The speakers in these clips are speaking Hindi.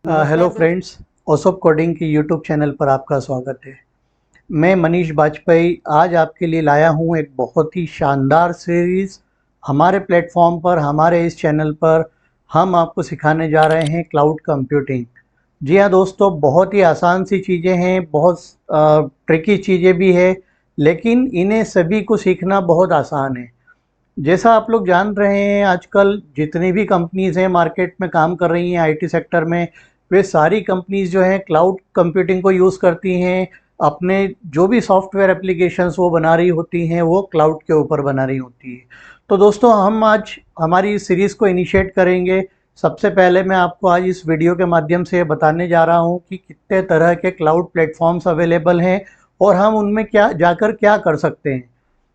हेलो नमस्कार दोस्त। फ्रेंड्स, ओसोप कोडिंग की यूट्यूब चैनल पर आपका स्वागत है। मैं मनीष बाजपेयी आज आपके लिए लाया हूं एक बहुत ही शानदार सीरीज़। हमारे प्लेटफॉर्म पर, हमारे इस चैनल पर हम आपको सिखाने जा रहे हैं क्लाउड कंप्यूटिंग। जी हाँ दोस्तों, बहुत ही आसान सी चीज़ें हैं, बहुत ट्रिकी चीज़ें भी है, लेकिन इन्हें सभी को सीखना बहुत आसान है। जैसा आप लोग जान रहे हैं, आजकल जितनी भी कंपनीज़ हैं मार्केट में काम कर रही हैं आईटी सेक्टर में, वे सारी कंपनीज़ जो हैं क्लाउड कंप्यूटिंग को यूज़ करती हैं। अपने जो भी सॉफ्टवेयर एप्लीकेशंस वो बना रही होती हैं, वो क्लाउड के ऊपर बना रही होती है। तो दोस्तों, हम आज हमारी इस सीरीज़ को इनिशिएट करेंगे। सबसे पहले मैं आपको आज इस वीडियो के माध्यम से बताने जा रहा हूँ कि कितने तरह के क्लाउड प्लेटफॉर्म्स अवेलेबल हैं और हम उनमें क्या जाकर क्या कर सकते हैं।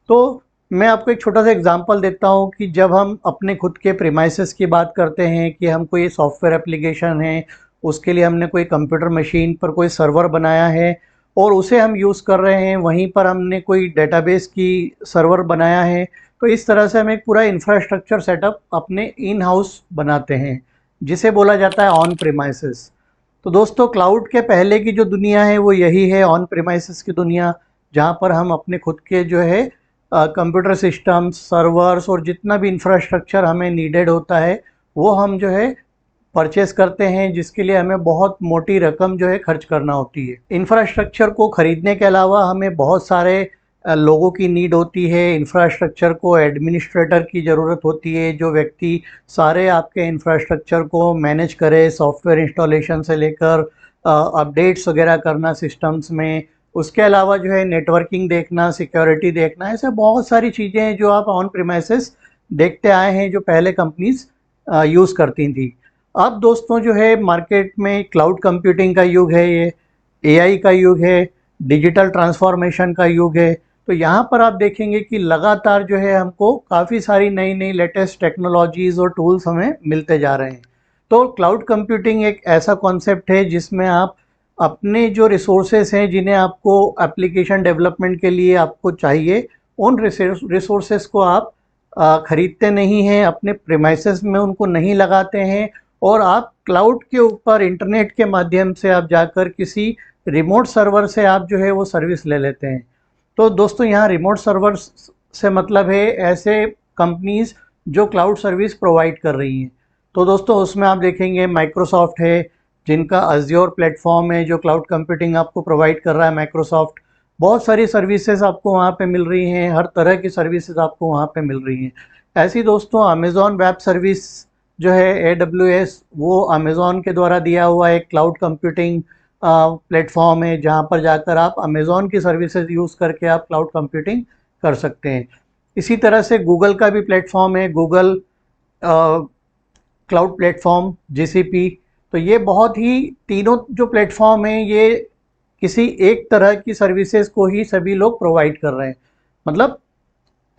तो मैं आपको एक छोटा सा एग्जांपल देता हूँ कि जब हम अपने खुद के प्रीमाइसेस की बात करते हैं कि हम कोई सॉफ्टवेयर एप्लीकेशन है, उसके लिए हमने कोई कंप्यूटर मशीन पर कोई सर्वर बनाया है और उसे हम यूज़ कर रहे हैं, वहीं पर हमने कोई डेटाबेस की सर्वर बनाया है। तो इस तरह से हम एक पूरा इंफ्रास्ट्रक्चर सेटअप अपने इन हाउस बनाते हैं, जिसे बोला जाता है ऑन प्रीमाइसेस। तो दोस्तों, क्लाउड के पहले की जो दुनिया है वो यही है, ऑन प्रीमाइसेस की दुनिया, जहाँ पर हम अपने खुद के जो है कंप्यूटर सिस्टम्स, सर्वर्स और जितना भी इंफ्रास्ट्रक्चर हमें नीडेड होता है, वो हम जो है परचेस करते हैं, जिसके लिए हमें बहुत मोटी रकम जो है खर्च करना होती है। इंफ्रास्ट्रक्चर को खरीदने के अलावा हमें बहुत सारे लोगों की नीड होती है। इंफ्रास्ट्रक्चर को एडमिनिस्ट्रेटर की ज़रूरत होती है, जो व्यक्ति सारे आपके इंफ्रास्ट्रक्चर को मैनेज करे, सॉफ्टवेयर इंस्टॉलेशन से लेकर अपडेट्स वगैरह करना सिस्टम्स में। उसके अलावा जो है नेटवर्किंग देखना, सिक्योरिटी देखना, ऐसे बहुत सारी चीज़ें हैं जो आप ऑन प्रीमाइसेस देखते आए हैं, जो पहले कंपनीज यूज़ करती थी। अब दोस्तों जो है मार्केट में क्लाउड कंप्यूटिंग का युग है, ये एआई का युग है, डिजिटल ट्रांसफॉर्मेशन का युग है। तो यहाँ पर आप देखेंगे कि लगातार जो है हमको काफ़ी सारी नई नई लेटेस्ट टेक्नोलॉजीज़ और टूल्स हमें मिलते जा रहे हैं। तो क्लाउड कंप्यूटिंग एक ऐसा कॉन्सेप्ट है जिसमें आप अपने जो रिसोर्सेस हैं, जिन्हें आपको एप्लीकेशन डेवलपमेंट के लिए आपको चाहिए, उन रिसोर्सेस को आप खरीदते नहीं हैं, अपने प्रीमाइसेस में उनको नहीं लगाते हैं, और आप क्लाउड के ऊपर इंटरनेट के माध्यम से आप जाकर किसी रिमोट सर्वर से आप जो है वो सर्विस ले लेते हैं। तो दोस्तों, यहाँ रिमोट सर्वर से मतलब है ऐसे कंपनीज जो क्लाउड सर्विस प्रोवाइड कर रही हैं। तो दोस्तों, उसमें आप देखेंगे माइक्रोसॉफ्ट है, जिनका अज्योर प्लेटफॉर्म है जो क्लाउड कंप्यूटिंग आपको प्रोवाइड कर रहा है माइक्रोसॉफ्ट। बहुत सारी सर्विसेज आपको वहाँ पे मिल रही हैं, हर तरह की सर्विसेज आपको वहाँ पे मिल रही हैं। ऐसी दोस्तों अमेज़ॉन वेब सर्विस जो है AWS, वो अमेज़ॉन के द्वारा दिया हुआ एक क्लाउड कंप्यूटिंग प्लेटफॉर्म है, जहाँ पर जाकर आप अमेज़ॉन की सर्विसेज यूज़ करके आप क्लाउड कंप्यूटिंग कर सकते हैं। इसी तरह से गूगल का भी प्लेटफॉर्म है, गूगल क्लाउड प्लेटफॉर्म GCP। तो ये बहुत ही तीनों जो प्लेटफॉर्म हैं, ये किसी एक तरह की सर्विसेज को ही सभी लोग प्रोवाइड कर रहे हैं। मतलब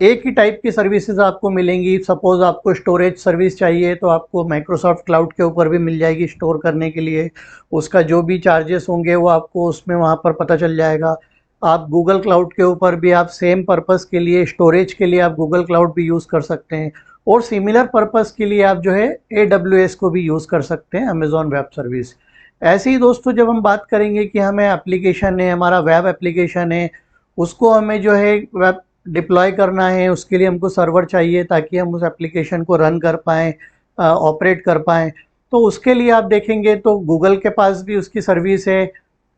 एक ही टाइप की सर्विसेज आपको मिलेंगी। सपोज आपको स्टोरेज सर्विस चाहिए तो आपको माइक्रोसॉफ्ट क्लाउड के ऊपर भी मिल जाएगी स्टोर करने के लिए। उसका जो भी चार्जेस होंगे वो आपको उसमें वहाँ पर पता चल जाएगा। आप गूगल क्लाउड के ऊपर भी आप सेम पर्पस के लिए, स्टोरेज के लिए आप गूगल क्लाउड भी यूज़ कर सकते हैं, और सिमिलर पर्पस के लिए आप जो है AWS को भी यूज़ कर सकते हैं, अमेज़ॉन वेब सर्विस। ऐसे ही दोस्तों, जब हम बात करेंगे कि हमें एप्लीकेशन है, हमारा वेब एप्लीकेशन है, उसको हमें जो है वेब डिप्लॉय करना है, उसके लिए हमको सर्वर चाहिए ताकि हम उस एप्लीकेशन को रन कर पाएँ, ऑपरेट कर पाएँ। तो उसके लिए आप देखेंगे तो गूगल के पास भी उसकी सर्विस है,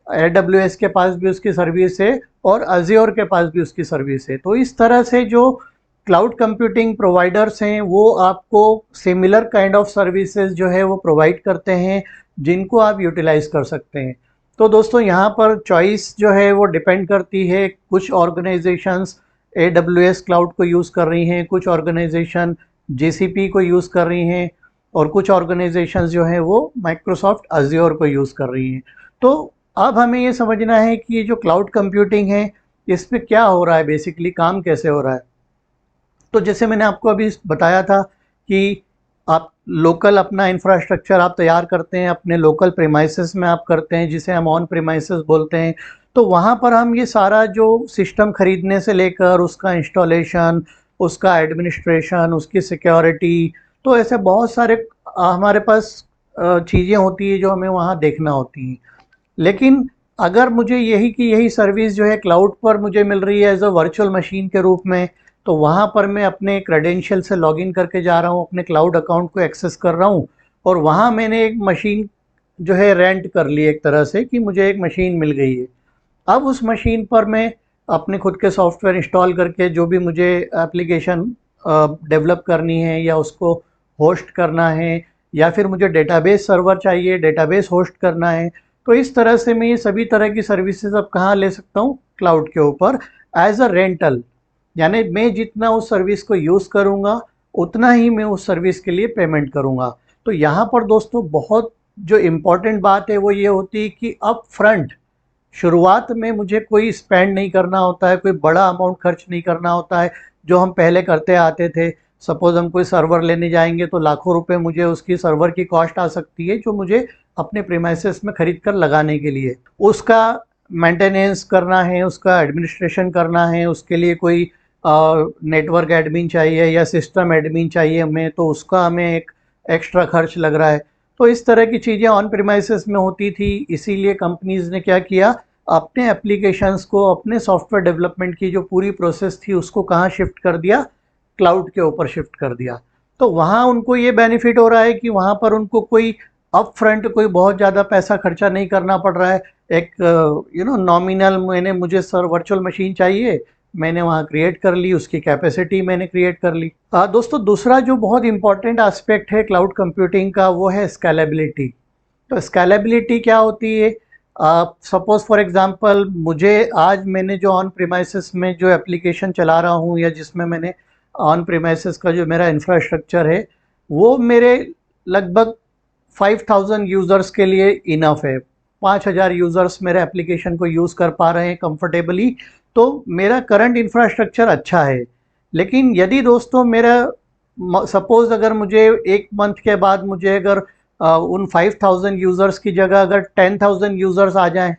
AWS के पास भी उसकी सर्विस है, और अज्योर के पास भी उसकी सर्विस है। तो इस तरह से जो क्लाउड कंप्यूटिंग प्रोवाइडर्स हैं, वो आपको सिमिलर काइंड ऑफ सर्विसेज जो है वो प्रोवाइड करते हैं, जिनको आप यूटिलाइज कर सकते हैं। तो दोस्तों, यहाँ पर चॉइस जो है वो डिपेंड करती है। कुछ ऑर्गेनाइजेशंस AWS क्लाउड को यूज़ कर रही हैं, कुछ ऑर्गेनाइजेशन GCP को यूज़ कर रही हैं, और कुछ ऑर्गेनाइजेशंस जो हैं वो माइक्रोसॉफ्ट अज्योर को यूज़ कर रही हैं। तो अब हमें ये समझना है कि ये जो क्लाउड कंप्यूटिंग है, इस पे क्या हो रहा है, बेसिकली काम कैसे हो रहा है। तो जैसे मैंने आपको अभी बताया था कि आप लोकल अपना इंफ्रास्ट्रक्चर आप तैयार करते हैं, अपने लोकल प्रीमाइसेस में आप करते हैं, जिसे हम ऑन प्रीमाइसेस बोलते हैं। तो वहाँ पर हम ये सारा जो सिस्टम खरीदने से लेकर उसका इंस्टॉलेशन, उसका एडमिनिस्ट्रेशन, उसकी सिक्योरिटी, तो ऐसे बहुत सारे हमारे पास चीज़ें होती है जो हमें वहाँ देखना होती हैं। लेकिन अगर मुझे यही सर्विस जो है क्लाउड पर मुझे मिल रही है एज अ वर्चुअल मशीन के रूप में, तो वहाँ पर मैं अपने क्रेडेंशियल से लॉगिन करके जा रहा हूँ, अपने क्लाउड अकाउंट को एक्सेस कर रहा हूँ, और वहाँ मैंने एक मशीन जो है रेंट कर ली एक तरह से, कि मुझे एक मशीन मिल गई है। अब उस मशीन पर मैं अपने खुद के सॉफ्टवेयर इंस्टॉल करके जो भी मुझे एप्लीकेशन डेवलप करनी है या उसको होस्ट करना है, या फिर मुझे डेटाबेस सर्वर चाहिए, डेटाबेस होस्ट करना है, तो इस तरह से मैं ये सभी तरह की सर्विसेज अब कहाँ ले सकता हूँ, क्लाउड के ऊपर एज अ रेंटल। यानी मैं जितना उस सर्विस को यूज़ करूँगा उतना ही मैं उस सर्विस के लिए पेमेंट करूँगा। तो यहाँ पर दोस्तों बहुत जो इम्पोर्टेंट बात है वो ये होती है कि अप फ्रंट शुरुआत में मुझे कोई स्पेंड नहीं करना होता है, कोई बड़ा अमाउंट खर्च नहीं करना होता है जो हम पहले करते आते थे। सपोज़ हम कोई सर्वर लेने जाएंगे तो लाखों रुपए मुझे उसकी सर्वर की कॉस्ट आ सकती है, जो मुझे अपने प्रीमाइसेस में खरीद कर लगाने के लिए उसका मेंटेनेंस करना है, उसका एडमिनिस्ट्रेशन करना है, उसके लिए कोई नेटवर्क एडमिन चाहिए या सिस्टम एडमिन चाहिए हमें, तो उसका हमें एक एक्स्ट्रा खर्च लग रहा है। तो इस तरह की चीज़ें ऑन प्रीमाइसेस में होती थी, इसीलिए कंपनीज़ ने क्या किया, अपने एप्लीकेशंस को, अपने सॉफ्टवेयर डेवलपमेंट की जो पूरी प्रोसेस थी उसको कहाँ शिफ्ट कर दिया, क्लाउड के ऊपर शिफ्ट कर दिया। तो वहाँ उनको ये बेनिफिट हो रहा है कि वहाँ पर उनको कोई अप फ्रंट कोई बहुत ज़्यादा पैसा खर्चा नहीं करना पड़ रहा है। एक नॉमिनल मुझे सर वर्चुअल मशीन चाहिए, मैंने वहाँ क्रिएट कर ली, उसकी कैपेसिटी मैंने क्रिएट कर ली। दोस्तों दूसरा जो बहुत इंपॉर्टेंट एस्पेक्ट है क्लाउड कंप्यूटिंग का वो है स्केलेबिलिटी। तो स्केलेबिलिटी क्या होती है, सपोज फॉर एग्जांपल मुझे आज मैंने जो ऑन प्रीमाइसेस में जो एप्लीकेशन चला रहा हूँ या जिसमें मैंने ऑन प्रीमाइसेस का जो मेरा इंफ्रास्ट्रक्चर है वो मेरे लगभग 5000 यूज़र्स के लिए इनफ है। 5000 यूज़र्स मेरे एप्लीकेशन को यूज़ कर पा रहे हैं कंफर्टेबली, तो मेरा करंट इंफ्रास्ट्रक्चर अच्छा है। लेकिन यदि दोस्तों मेरा सपोज़ अगर मुझे एक मंथ के बाद मुझे अगर उन 5000 यूज़र्स की जगह अगर 10,000 यूज़र्स आ जाएं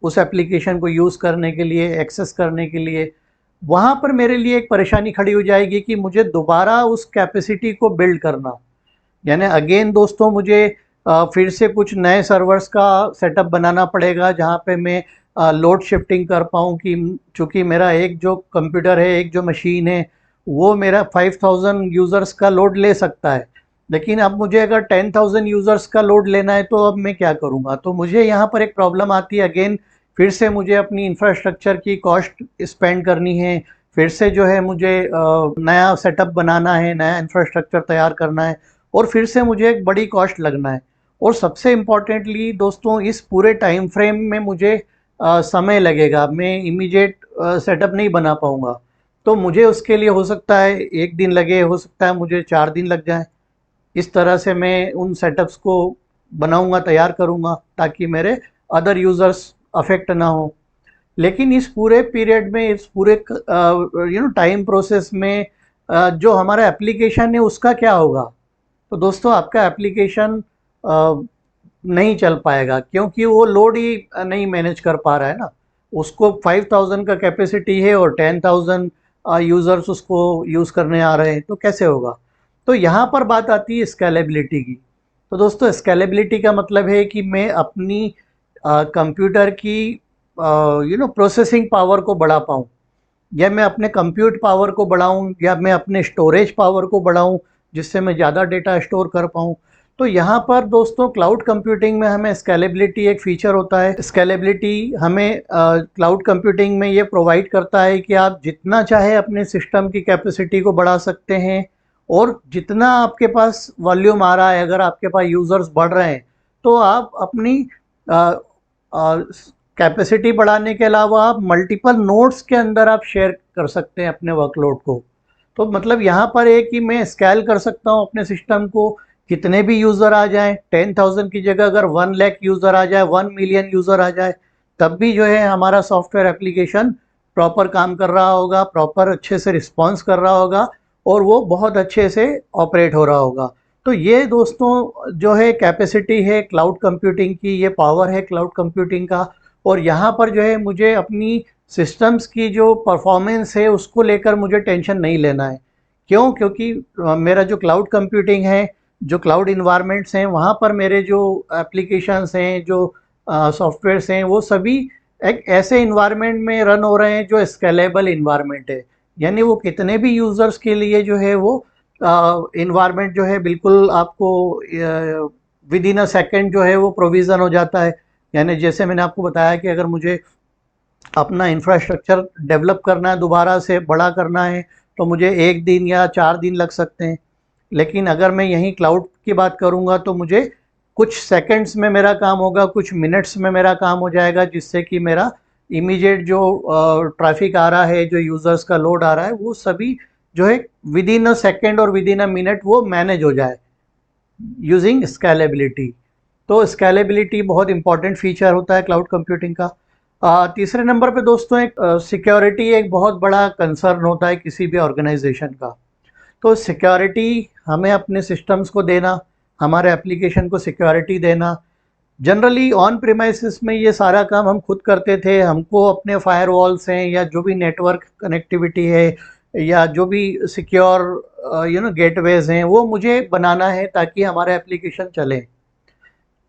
उस एप्लीकेशन को यूज़ करने के लिए, एक्सेस करने के लिए, वहाँ पर मेरे लिए एक परेशानी खड़ी हो जाएगी कि मुझे दोबारा उस कैपेसिटी को बिल्ड करना, यानी अगेन दोस्तों मुझे फिर से कुछ नए सर्वर्स का सेटअप बनाना पड़ेगा जहाँ पे मैं लोड शिफ्टिंग कर पाऊँ, कि चूँकि मेरा एक जो कंप्यूटर है, एक जो मशीन है, वो मेरा 5000 यूज़र्स का लोड ले सकता है। लेकिन अब मुझे अगर 10,000 यूज़र्स का लोड लेना है तो अब मैं क्या करूँगा? तो मुझे यहाँ पर एक प्रॉब्लम आती है, अगेन फिर से मुझे अपनी इंफ्रास्ट्रक्चर की कॉस्ट स्पेंड करनी है, फिर से जो है मुझे नया सेटअप बनाना है, नया इंफ्रास्ट्रक्चर तैयार करना है, और फिर से मुझे एक बड़ी कॉस्ट लगना है। और सबसे इम्पॉर्टेंटली दोस्तों इस पूरे टाइम फ्रेम में मुझे समय लगेगा, मैं इमीडिएट सेटअप नहीं बना पाऊँगा। तो मुझे उसके लिए हो सकता है 1 दिन लगे, हो सकता है मुझे 4 दिन लग जाएँ। इस तरह से मैं उन सेटअप्स को बनाऊँगा, तैयार करूँगा, ताकि मेरे अदर यूज़र्स अफेक्ट ना हो। लेकिन इस पूरे पीरियड में, इस पूरे टाइम प्रोसेस में जो हमारा एप्लीकेशन है उसका क्या होगा? तो दोस्तों आपका एप्लीकेशन नहीं चल पाएगा, क्योंकि वो लोड ही नहीं मैनेज कर पा रहा है ना। उसको 5000 का कैपेसिटी है और 10,000 यूज़र्स उसको यूज़ करने आ रहे हैं, तो कैसे होगा? तो यहाँ पर बात आती है स्केलेबिलिटी की। तो दोस्तों स्केलेबिलिटी का मतलब है कि मैं अपनी कंप्यूटर की प्रोसेसिंग पावर को बढ़ा पाऊँ, या मैं अपने कंप्यूट पावर को बढ़ाऊँ, या मैं अपने स्टोरेज पावर को बढ़ाऊँ जिससे मैं ज़्यादा डेटा स्टोर कर पाऊँ। तो यहाँ पर दोस्तों क्लाउड कंप्यूटिंग में हमें स्केलेबिलिटी एक फ़ीचर होता है। स्केलेबिलिटी हमें क्लाउड कंप्यूटिंग में ये प्रोवाइड करता है कि आप जितना चाहे अपने सिस्टम की कैपेसिटी को बढ़ा सकते हैं, और जितना आपके पास वॉल्यूम आ रहा है, अगर आपके पास यूज़र्स बढ़ रहे हैं तो आप अपनी कैपेसिटी बढ़ाने के अलावा आप मल्टीपल नोड्स के अंदर आप शेयर कर सकते हैं अपने वर्कलोड को। तो मतलब यहाँ पर है कि मैं स्केल कर सकता हूँ अपने सिस्टम को, कितने भी यूज़र आ जाएं, 10,000 की जगह अगर 1 लाख यूज़र आ जाए, 1 मिलियन यूज़र आ जाए, तब भी जो है हमारा सॉफ्टवेयर एप्लीकेशन प्रॉपर काम कर रहा होगा, प्रॉपर अच्छे से रिस्पॉन्स कर रहा होगा, और वो बहुत अच्छे से ऑपरेट हो रहा होगा। तो ये दोस्तों जो है कैपेसिटी है क्लाउड कंप्यूटिंग की, ये पावर है क्लाउड कंप्यूटिंग का। और यहाँ पर जो है मुझे अपनी सिस्टम्स की जो परफॉर्मेंस है उसको लेकर मुझे टेंशन नहीं लेना है। क्यों? क्योंकि मेरा जो क्लाउड कंप्यूटिंग है जो क्लाउड इन्वायरमेंट्स हैं वहाँ पर मेरे जो एप्लीकेशंस हैं, जो सॉफ्टवेयर्स हैं, वो सभी एक ऐसे इन्वायरमेंट में रन हो रहे हैं जो स्केलेबल इन्वायरमेंट है। यानी वो कितने भी यूज़र्स के लिए जो है वो इन्वायरमेंट जो है बिल्कुल आपको विद इन अ सेकेंड जो है वो प्रोविज़न हो जाता है। यानी जैसे मैंने आपको बताया कि अगर मुझे अपना इंफ्रास्ट्रक्चर डेवलप करना है, दोबारा से बड़ा करना है, तो मुझे 1 दिन या 4 दिन लग सकते हैं। लेकिन अगर मैं यहीं क्लाउड की बात करूँगा तो मुझे कुछ सेकंड्स में मेरा काम होगा, कुछ मिनट्स में मेरा काम हो जाएगा, जिससे कि मेरा इमीडिएट जो ट्रैफिक आ रहा है, जो यूज़र्स का लोड आ रहा है, वो सभी जो है विद इन अ सेकंड और विद इन अ मिनट वो मैनेज हो जाए यूजिंग स्केलेबिलिटी। तो स्केलेबिलिटी बहुत इंपॉर्टेंट फीचर होता है क्लाउड कंप्यूटिंग का। तीसरे नंबर पे दोस्तों एक सिक्योरिटी एक बहुत बड़ा कंसर्न होता है किसी भी ऑर्गेनाइजेशन का। तो सिक्योरिटी हमें अपने सिस्टम्स को देना, हमारे एप्लीकेशन को सिक्योरिटी देना। जनरली ऑन प्रीमाइसिस में ये सारा काम हम खुद करते थे। हमको अपने फायरवॉल्स हैं या जो भी नेटवर्क कनेक्टिविटी है या जो भी सिक्योर गेटवेज हैं, वो मुझे बनाना है ताकि हमारा एप्लीकेशन चले।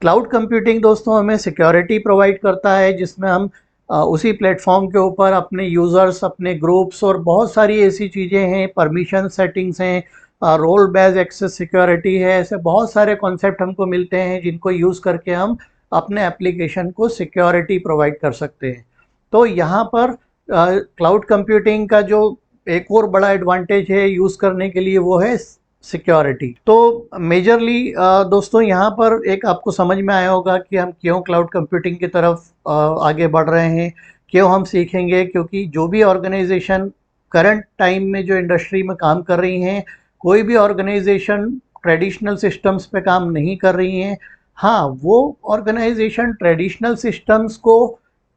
क्लाउड कंप्यूटिंग दोस्तों हमें सिक्योरिटी प्रोवाइड करता है, जिसमें हम उसी प्लेटफॉर्म के ऊपर अपने यूज़र्स, अपने ग्रुप्स और बहुत सारी ऐसी चीज़ें हैं, परमिशन सेटिंग्स हैं, रोल बेस्ड एक्सेस सिक्योरिटी है, ऐसे बहुत सारे कॉन्सेप्ट हमको मिलते हैं जिनको यूज़ करके हम अपने एप्लीकेशन को सिक्योरिटी प्रोवाइड कर सकते हैं। तो यहाँ पर क्लाउड कंप्यूटिंग का जो एक और बड़ा एडवांटेज है यूज़ करने के लिए, वो है सिक्योरिटी। तो मेजरली दोस्तों यहाँ पर एक आपको समझ में आया होगा कि हम क्यों क्लाउड कंप्यूटिंग की तरफ आगे बढ़ रहे हैं, क्यों हम सीखेंगे। क्योंकि जो भी ऑर्गेनाइजेशन करंट टाइम में जो इंडस्ट्री में काम कर रही हैं, कोई भी ऑर्गेनाइजेशन ट्रेडिशनल सिस्टम्स पे काम नहीं कर रही हैं। हाँ, वो ऑर्गेनाइजेशन ट्रेडिशनल सिस्टम्स को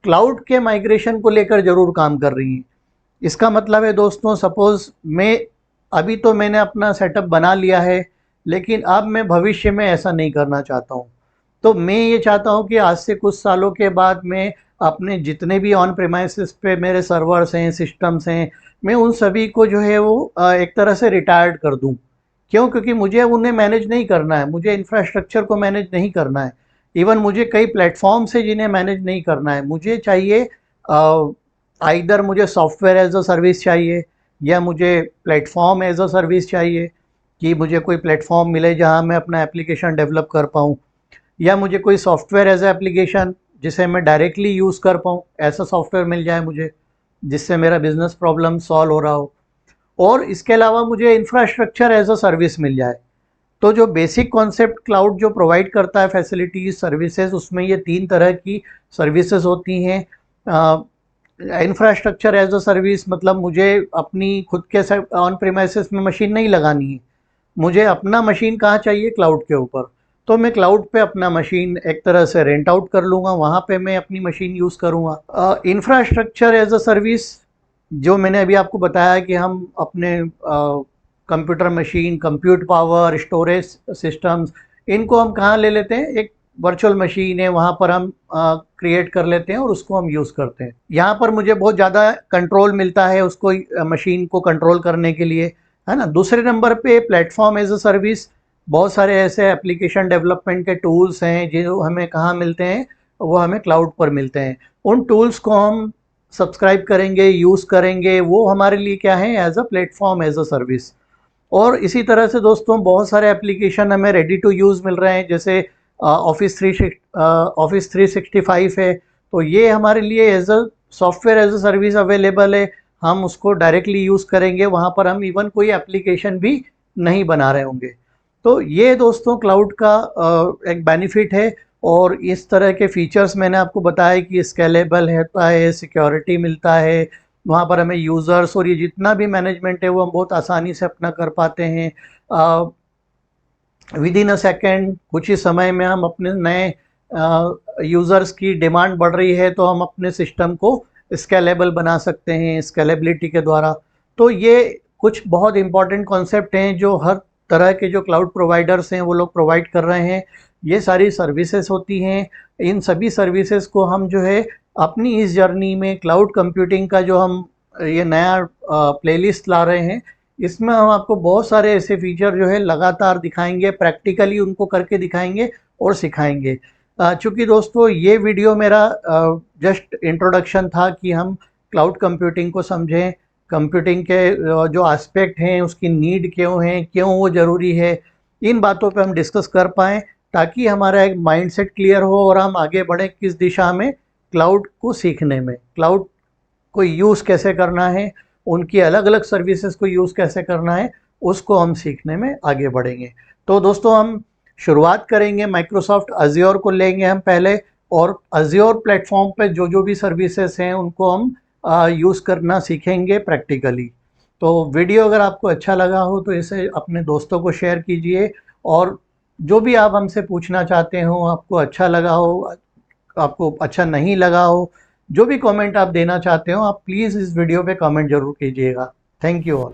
क्लाउड के माइग्रेशन को लेकर ज़रूर काम कर रही हैं। इसका मतलब है दोस्तों, सपोज़ मैं अभी तो मैंने अपना सेटअप बना लिया है, लेकिन अब मैं भविष्य में ऐसा नहीं करना चाहता हूँ। तो मैं ये चाहता हूँ कि आज से कुछ सालों के बाद मैं अपने जितने भी ऑन प्रेमाइसिस पे मेरे सर्वर्स हैं, सिस्टम्स हैं, मैं उन सभी को जो है वो एक तरह से रिटायर्ड कर दूँ। क्यों? क्योंकि मुझे उन्हें मैनेज नहीं करना है, मुझे इंफ्रास्ट्रक्चर को मैनेज नहीं करना है। इवन मुझे कई प्लेटफॉर्म्स है जिन्हें मैनेज नहीं करना है। मुझे चाहिए आइदर मुझे सॉफ्टवेयर एज अ सर्विस चाहिए, या मुझे प्लेटफॉर्म एज अ सर्विस चाहिए कि मुझे कोई प्लेटफॉर्म मिले जहां मैं अपना एप्लीकेशन डेवलप कर पाऊं, या मुझे कोई सॉफ्टवेयर एज ए एप्लीकेशन जिसे मैं डायरेक्टली यूज़ कर पाऊं, ऐसा सॉफ्टवेयर मिल जाए मुझे जिससे मेरा बिजनेस प्रॉब्लम सॉल्व हो रहा हो। और इसके अलावा मुझे इंफ्रास्ट्रक्चर एज अ सर्विस मिल जाए। तो जो बेसिक कॉन्सेप्ट क्लाउड जो प्रोवाइड करता है फैसिलिटीज सर्विसेज, उसमें ये 3 तरह की सर्विसेज होती हैं। इंफ्रास्ट्रक्चर एज अ सर्विस मतलब मुझे अपनी खुद के ऑन प्रीमाइसेस में मशीन नहीं लगानी है, मुझे अपना मशीन कहाँ चाहिए? क्लाउड के ऊपर। तो मैं क्लाउड पे अपना मशीन एक तरह से रेंट आउट कर लूँगा, वहाँ पे मैं अपनी मशीन यूज़ करूँगा। इंफ्रास्ट्रक्चर एज अ सर्विस जो मैंने अभी आपको बताया कि हम अपने computer machine, compute power, storage systems, इनको हम कहाँ ले लेते हैं? एक वर्चुअल मशीन है, वहाँ पर हम क्रिएट कर लेते हैं और उसको हम यूज़ करते हैं। यहाँ पर मुझे बहुत ज़्यादा कंट्रोल मिलता है उसको मशीन को कंट्रोल करने के लिए, है ना। दूसरे नंबर पे प्लेटफॉर्म एज अ सर्विस, बहुत सारे ऐसे एप्लीकेशन डेवलपमेंट के टूल्स हैं जो हमें कहाँ मिलते हैं? वो हमें क्लाउड पर मिलते हैं। उन टूल्स को हम सब्सक्राइब करेंगे, यूज़ करेंगे, वो हमारे लिए क्या है? As a platform as a service. और इसी तरह से दोस्तों बहुत सारे एप्लीकेशन हमें रेडी टू यूज़ मिल रहे हैं, जैसे ऑफिस 365 है, तो ये हमारे लिए as a software as a service available है। हम उसको डायरेक्टली यूज़ करेंगे, वहाँ पर हम इवन कोई एप्लीकेशन भी नहीं बना रहे होंगे। तो ये दोस्तों क्लाउड का एक बेनिफिट है। और इस तरह के फीचर्स मैंने आपको बताया कि स्केलेबल होता है, सिक्योरिटी मिलता है, वहाँ पर हमें यूज़र्स और ये जितना भी मैनेजमेंट है वो हम बहुत आसानी से अपना कर पाते हैं। विद इन अ सेकेंड, कुछ ही समय में हम अपने नए यूज़र्स की डिमांड बढ़ रही है तो हम अपने सिस्टम को स्केलेबल बना सकते हैं स्केलेबिलिटी के द्वारा। तो ये कुछ बहुत इंपॉर्टेंट कॉन्सेप्ट हैं जो हर तरह के जो क्लाउड प्रोवाइडर्स हैं वो लोग प्रोवाइड कर रहे हैं। ये सारी सर्विसेज होती हैं। इन सभी सर्विसेज को हम जो है अपनी इस जर्नी में क्लाउड कंप्यूटिंग का जो हम ये नया प्लेलिस्ट ला रहे हैं, इसमें हम आपको बहुत सारे ऐसे फीचर जो है लगातार दिखाएंगे, प्रैक्टिकली उनको करके दिखाएंगे और सिखाएंगे। चूँकि दोस्तों ये वीडियो मेरा जस्ट इंट्रोडक्शन था कि हम क्लाउड कंप्यूटिंग को समझें, कंप्यूटिंग के जो एस्पेक्ट हैं, उसकी नीड क्यों है, क्यों वो ज़रूरी है, इन बातों पे हम डिस्कस कर पाएँ, ताकि हमारा एक माइंडसेट क्लियर हो और हम आगे बढ़ें किस दिशा में, क्लाउड को सीखने में। क्लाउड को यूज़ कैसे करना है, उनकी अलग अलग सर्विसेज को यूज़ कैसे करना है, उसको हम सीखने में आगे बढ़ेंगे। तो दोस्तों हम शुरुआत करेंगे, माइक्रोसॉफ्ट अज्योर को लेंगे हम पहले, और अज्योर प्लेटफॉर्म पे जो जो भी सर्विसेज हैं उनको हम यूज़ करना सीखेंगे प्रैक्टिकली। तो वीडियो अगर आपको अच्छा लगा हो तो इसे अपने दोस्तों को शेयर कीजिए, और जो भी आप हमसे पूछना चाहते हो, आपको अच्छा लगा हो, आपको अच्छा नहीं लगा हो, जो भी कमेंट आप देना चाहते हो, आप प्लीज़ इस वीडियो पे कमेंट ज़रूर कीजिएगा। Thank you all.